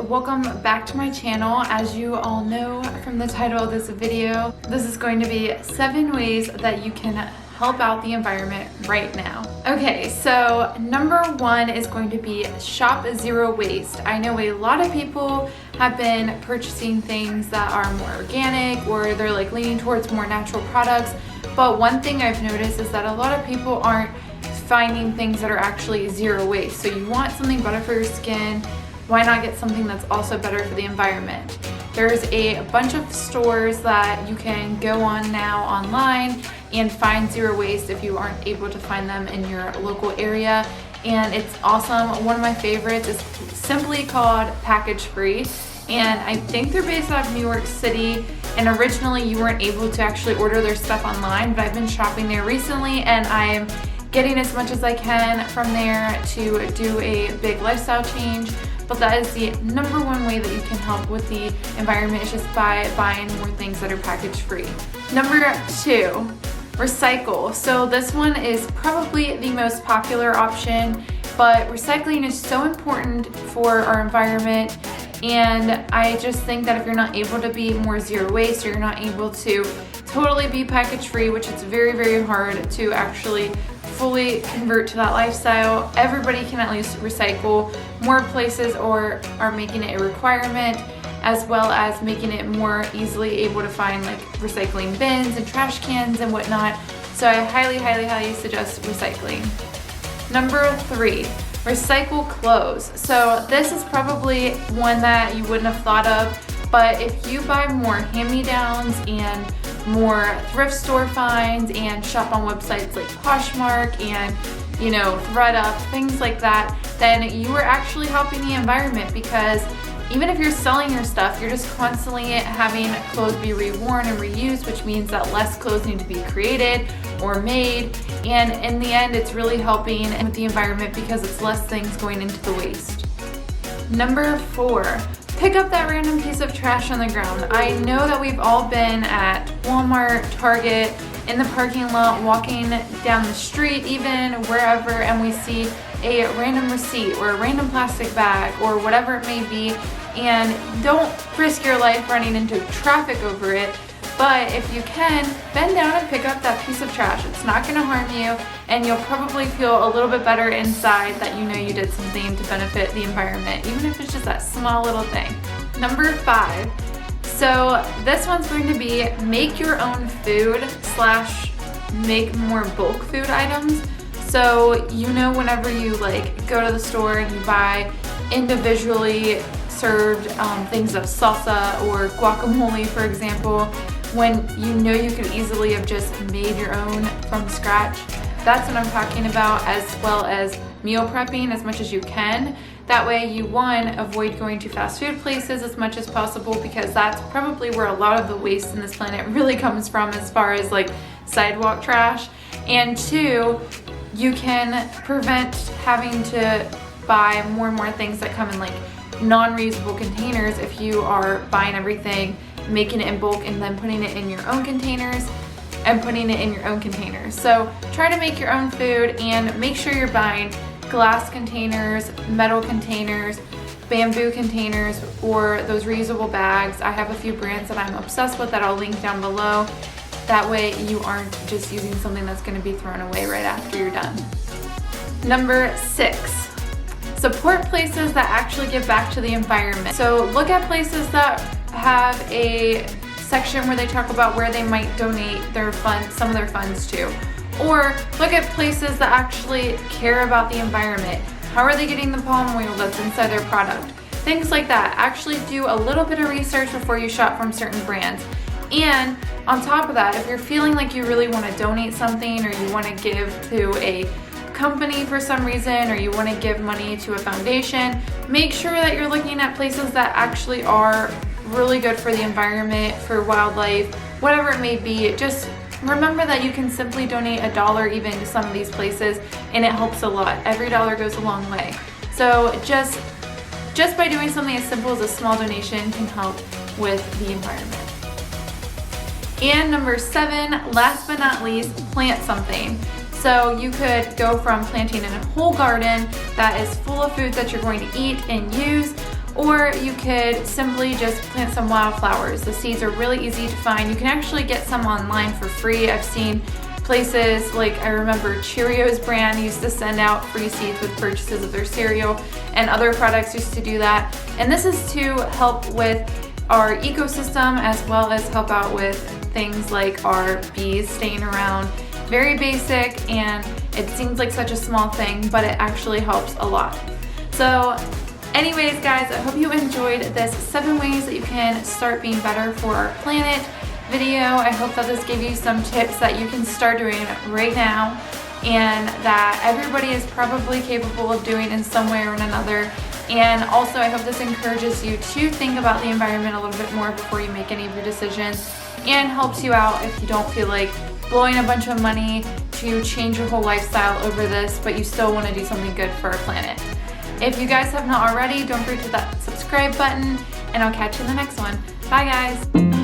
Welcome back to my channel. As you all know from the title of this video, this is going to be 7 ways that you can help out the environment right now. Okay, so number 1 is going to be shop zero waste. I know a lot of people have been purchasing things that are more organic, or they're like leaning towards more natural products, but one thing I've noticed is that a lot of people aren't finding things that are actually zero waste. So you want something better for your skin, why not get something that's also better for the environment? There's a bunch of stores that you can go on now online and find zero waste if you aren't able to find them in your local area. And it's awesome. One of my favorites is simply called Package Free. And I think they're based out of New York City. And originally you weren't able to actually order their stuff online, but I've been shopping there recently and I'm getting as much as I can from there to do a big lifestyle change. But that is the number 1 way that you can help with the environment, is just by buying more things that are package free. Number 2, recycle. So this one is probably the most popular option, but recycling is so important for our environment. And I just think that if you're not able to be more zero waste, or you're not able to totally be package free, which it's very, very hard to actually fully convert to that lifestyle, everybody can at least recycle. More places are making it a requirement, as well as making it more easily able to find like recycling bins and trash cans and whatnot. So I highly, highly, highly suggest recycling. Number 3, recycle clothes. So this is probably one that you wouldn't have thought of, but if you buy more hand-me-downs and more thrift store finds and shop on websites like Poshmark and ThredUp, things like that, then you are actually helping the environment, because even if you're selling your stuff, you're just constantly having clothes be reworn and reused, which means that less clothes need to be created or made, and in the end it's really helping with the environment because it's less things going into the waste. Number 4, pick up that random piece of trash on the ground. I know that we've all been at Walmart, Target, in the parking lot, walking down the street, even wherever, and we see a random receipt or a random plastic bag or whatever it may be, and don't risk your life running into traffic over it. But if you can, bend down and pick up that piece of trash. It's not going to harm you, and you'll probably feel a little bit better inside that you know you did something to benefit the environment, even if it's just that small little thing. Number 5. So this one's going to be make your own food / make more bulk food items. So whenever you go to the store and you buy individually served things of salsa or guacamole, for example, when you could easily have just made your own from scratch. That's what I'm talking about, as well as meal prepping as much as you can. That way you, 1, avoid going to fast food places as much as possible, because that's probably where a lot of the waste in this planet really comes from, as far as sidewalk trash. And 2, you can prevent having to buy more and more things that come in non-reusable containers if you are buying everything, making it in bulk, and then putting it in your own containers and putting it in your own containers. So try to make your own food, and make sure you're buying glass containers, metal containers, bamboo containers, or those reusable bags. I have a few brands that I'm obsessed with that I'll link down below. That way you aren't just using something that's going to be thrown away right after you're done. Number 6, support places that actually give back to the environment. So look at places that have a section where they talk about where they might donate their funds, some of their funds to. Or look at places that actually care about the environment. How are they getting the palm oil that's inside their product? Things like that. Actually do a little bit of research before you shop from certain brands. And on top of that, if you're feeling like you really want to donate something, or you want to give to a company for some reason, or you want to give money to a foundation, make sure that you're looking at places that actually are really good for the environment, for wildlife, whatever it may be. Just remember that you can simply donate $1 even to some of these places, and it helps a lot. Every dollar goes a long way. So just by doing something as simple as a small donation can help with the environment. And number 7, last but not least, plant something. So you could go from planting in a whole garden that is full of foods that you're going to eat and use, or you could simply just plant some wildflowers. The seeds are really easy to find. You can actually get some online for free. I've seen places like, I remember Cheerios brand used to send out free seeds with purchases of their cereal, and other products used to do that. And this is to help with our ecosystem as well as help out with things like our bees staying around. Very basic, and it seems like such a small thing, but it actually helps a lot. So anyways guys, I hope you enjoyed this 7 ways that you can start being better for our planet video. I hope that this gave you some tips that you can start doing right now, and that everybody is probably capable of doing in some way or another. And also I hope this encourages you to think about the environment a little bit more before you make any of your decisions, and helps you out if you don't feel like blowing a bunch of money to change your whole lifestyle over this, but you still want to do something good for our planet. If you guys have not already, don't forget to hit that subscribe button, and I'll catch you in the next one. Bye guys!